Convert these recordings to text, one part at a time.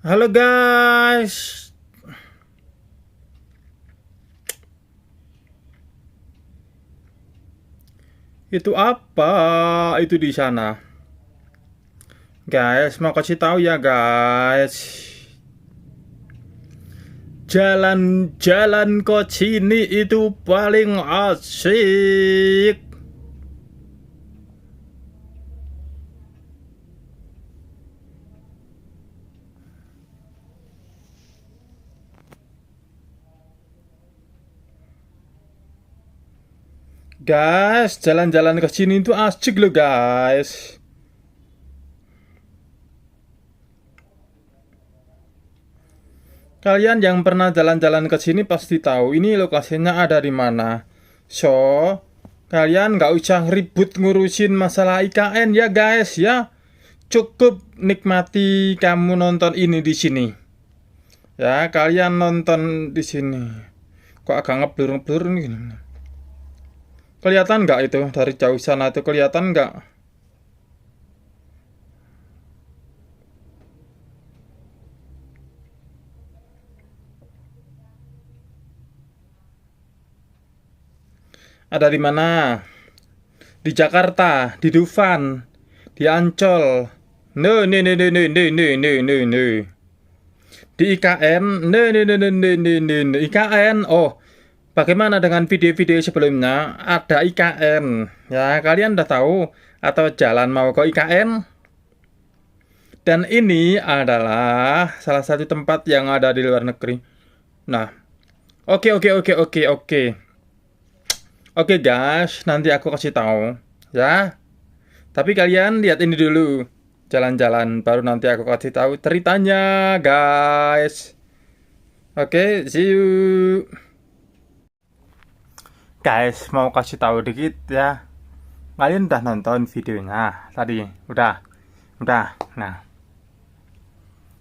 Halo guys, itu apa itu di sana? Guys, mau kasih tahu ya guys. Jalan-jalan ke sini itu paling asik. Guys, jalan-jalan ke sini itu asik loh guys. Kalian yang pernah jalan-jalan ke sini pasti tahu ini lokasinya ada di mana. So, kalian nggak usah ribut ngurusin masalah IKN ya guys ya. Cukup nikmati kamu nonton ini di sini. Ya, kalian nonton di sini. Kok agak ngeblur-ngeblur nih. Kelihatan nggak itu dari jauh sana itu kelihatan nggak? Ada di mana? Di Jakarta, di Dufan, di Ancol. No, no, no, no, no, no, no, no, no, no. Di IKN, no, no, no, no, no, no, no, no. IKN. Oh, bagaimana dengan video-video sebelumnya? Ada IKN. Ya, kalian udah tahu atau jalan mau ke IKN? Dan ini adalah salah satu tempat yang ada di luar negeri. Nah, oke. Oke guys, nanti aku kasih tahu ya. Tapi kalian lihat ini dulu. Jalan-jalan baru nanti aku kasih tahu ceritanya, guys. Oke, see you. Guys, mau kasih tahu dikit ya. Kalian udah nonton videonya tadi? Udah. Nah,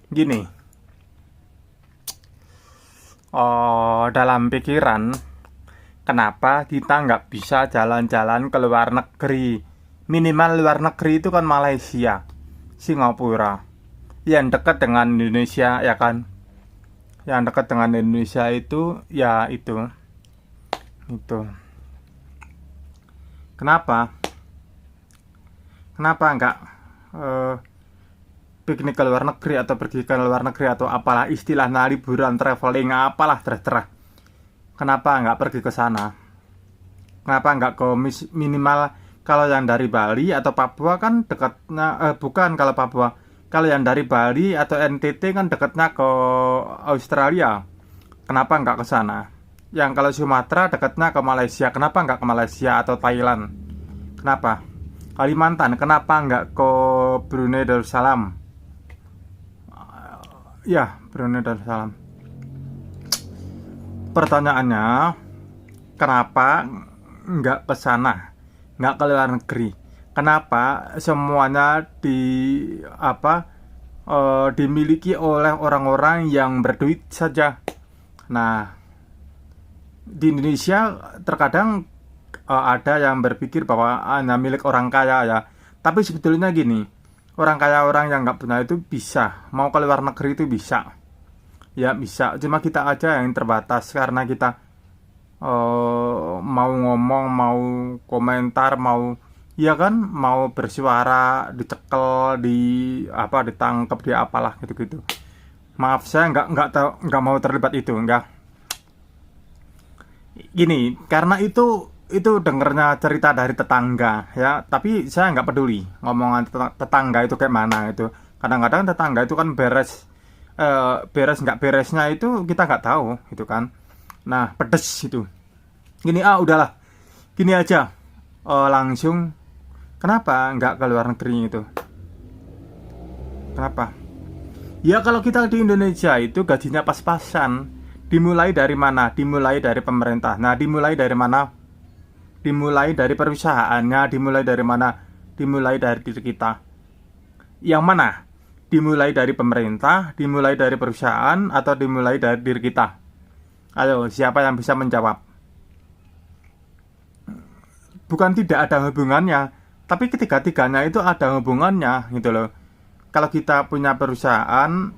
gini. Oh, dalam pikiran kenapa kita nggak bisa jalan-jalan ke luar negeri? Minimal luar negeri itu kan Malaysia, Singapura, yang dekat dengan Indonesia ya kan? Yang dekat dengan Indonesia itu ya itu. Kenapa? Kenapa nggak eh, piknik ke luar negeri atau pergi ke luar negeri atau apalah istilahnya liburan traveling apalah terserah. Kenapa nggak pergi ke sana? Kenapa nggak ke minimal kalau yang dari Bali atau Papua kan dekatnya bukan kalau Papua. Kalau yang dari Bali atau NTT kan dekatnya ke Australia. Kenapa nggak ke sana? Yang kalau Sumatera dekatnya ke Malaysia. Kenapa nggak ke Malaysia atau Thailand? Kenapa? Kalimantan, kenapa nggak ke Brunei Darussalam? Ya, Brunei Darussalam. Pertanyaannya, kenapa nggak ke sana, nggak ke luar negeri? Kenapa semuanya dimiliki oleh orang-orang yang berduit saja? Nah, di Indonesia terkadang ada yang berpikir bahwa hanya milik orang kaya ya. Tapi sebetulnya gini, orang kaya orang yang nggak punya itu bisa mau ke luar negeri itu bisa. Ya bisa, cuma kita aja yang terbatas karena kita mau ngomong, mau komentar, mau ya kan, mau bersuara dicekel, ditangkap, di apalah gitu-gitu. Maaf saya nggak mau terlibat itu, enggak. Gini, karena itu dengernya cerita dari tetangga ya, tapi saya nggak peduli ngomongan tetangga itu kayak mana itu. Kadang-kadang tetangga itu kan beres nggak beresnya itu kita nggak tahu gitu kan. Nah pedes itu gini, udahlah gini aja, langsung kenapa nggak ke luar negeri itu? Kenapa? Ya kalau kita di Indonesia itu gajinya pas-pasan. Dimulai dari mana? Dimulai dari pemerintah. Nah dimulai dari mana? Dimulai dari perusahaannya. Dimulai dari mana? Dimulai dari diri kita. Yang mana? Dimulai dari pemerintah, dimulai dari perusahaan, atau dimulai dari diri kita? Ayo, siapa yang bisa menjawab? Bukan tidak ada hubungannya, tapi ketiga-tiganya itu ada hubungannya gitu loh. Kalau kita punya perusahaan,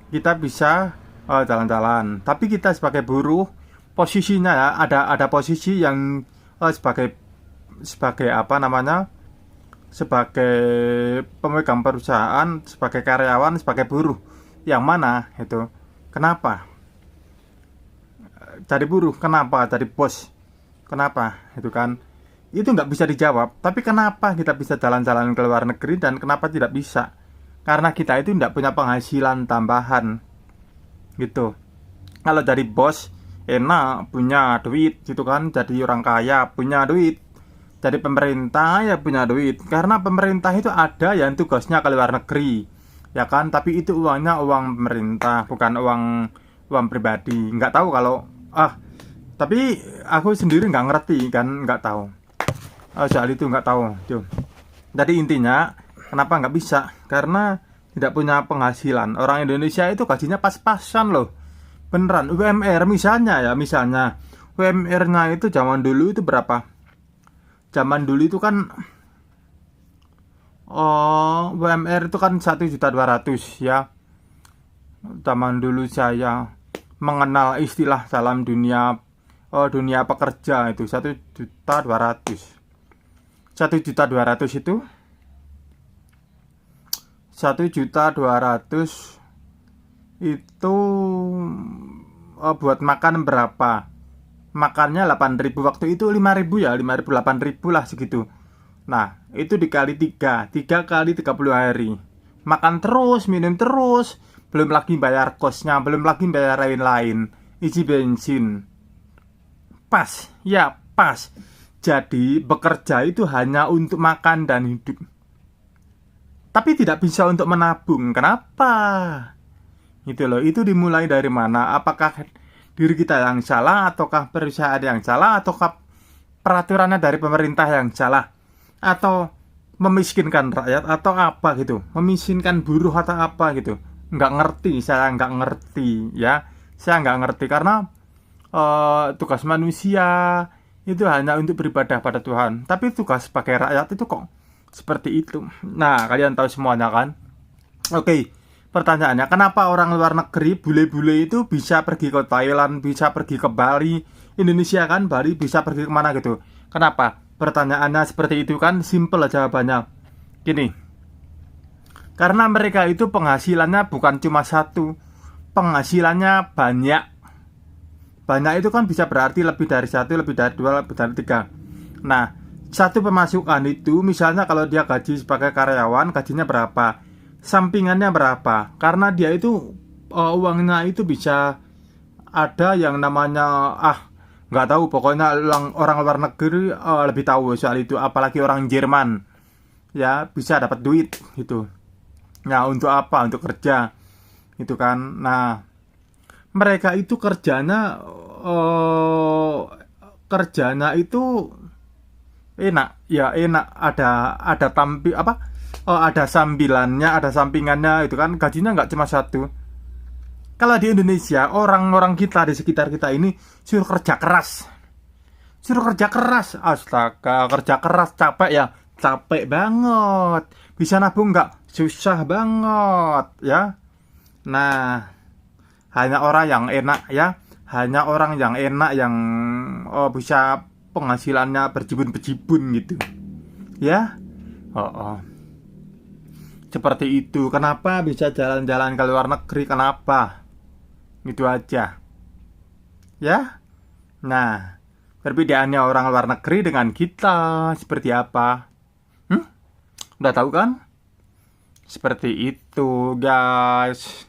kita bisa jalan-jalan. Tapi kita sebagai buruh, posisinya ya, ada posisi yang sebagai sebagai apa namanya, sebagai pemegang perusahaan, sebagai karyawan, sebagai buruh. Yang mana itu? Kenapa? Jadi buruh, kenapa? Jadi bos, kenapa? Itu kan, itu nggak bisa dijawab. Tapi kenapa kita bisa jalan-jalan ke luar negeri dan kenapa tidak bisa? Karena kita itu nggak punya penghasilan tambahan, gitu. Kalau jadi bos, enak, punya duit, gitu kan. Jadi orang kaya, punya duit. Jadi pemerintah ya punya duit. Karena pemerintah itu ada yang tugasnya ke luar negeri, ya kan. Tapi itu uangnya uang pemerintah, bukan uang pribadi. Nggak tahu kalau tapi aku sendiri nggak ngerti kan, nggak tahu soal itu, nggak tahu tuh. Jadi intinya kenapa nggak bisa, karena tidak punya penghasilan. Orang Indonesia itu gajinya pas-pasan loh, beneran. UMR misalnya ya, misalnya UMR-nya itu zaman dulu itu berapa? Zaman dulu itu kan UMR itu kan 1.200.000 ya. Zaman dulu saya mengenal istilah dalam dunia pekerja itu 1.200.000. 1.200.000 itu 1.200.000 itu buat makan berapa? Makannya 8.000, waktu itu 5.000 ya, 5.000 8.000 lah segitu. Nah, itu dikali 3 kali 30 hari. Makan terus, minum terus, belum lagi bayar kosnya, belum lagi bayar lain-lain, isi bensin. Pas, ya pas. Jadi bekerja itu hanya untuk makan dan hidup, tapi tidak bisa untuk menabung. Kenapa? Itu loh, itu dimulai dari mana? Apakah diri kita yang salah, ataukah perusahaan yang salah, ataukah peraturannya dari pemerintah yang salah, atau memiskinkan rakyat, atau apa gitu, memiskinkan buruh atau apa gitu? Nggak ngerti, saya nggak ngerti ya, saya nggak ngerti. Karena tugas manusia itu hanya untuk beribadah pada Tuhan, tapi tugas sebagai rakyat itu kok seperti itu. Nah, kalian tahu semuanya kan? Oke, pertanyaannya, kenapa orang luar negeri, bule-bule itu bisa pergi ke Thailand, bisa pergi ke Bali, Indonesia kan, Bali, bisa pergi kemana gitu? Kenapa? Pertanyaannya seperti itu kan, simple aja jawabannya. Gini, karena mereka itu penghasilannya bukan cuma satu, penghasilannya banyak. Banyak itu kan bisa berarti lebih dari satu, lebih dari dua, lebih dari tiga. Nah, satu pemasukan itu, misalnya kalau dia gaji sebagai karyawan, gajinya berapa, sampingannya berapa. Karena dia itu uangnya itu bisa ada yang namanya nggak tahu, pokoknya orang luar negeri lebih tahu soal itu, apalagi orang Jerman ya, bisa dapat duit gitu. Nah, untuk apa? Untuk kerja itu kan. Nah, mereka itu kerjanya itu enak ya, enak, ada tampil apa, ada sambilannya, ada sampingannya itu kan. Gajinya nggak cuma satu. Kalau di Indonesia, orang-orang kita di sekitar kita ini suruh kerja keras, astaga, kerja keras, capek ya, capek banget. Bisa nabung nggak? Susah banget ya. Nah, hanya orang yang enak ya, hanya orang yang enak yang bisa penghasilannya berjibun-berjibun gitu ya. Seperti itu. Kenapa bisa jalan-jalan ke luar negeri? Kenapa? Itu aja ya. Nah, perbedaannya orang luar negeri dengan kita seperti apa? Udah tahu kan? Seperti itu guys.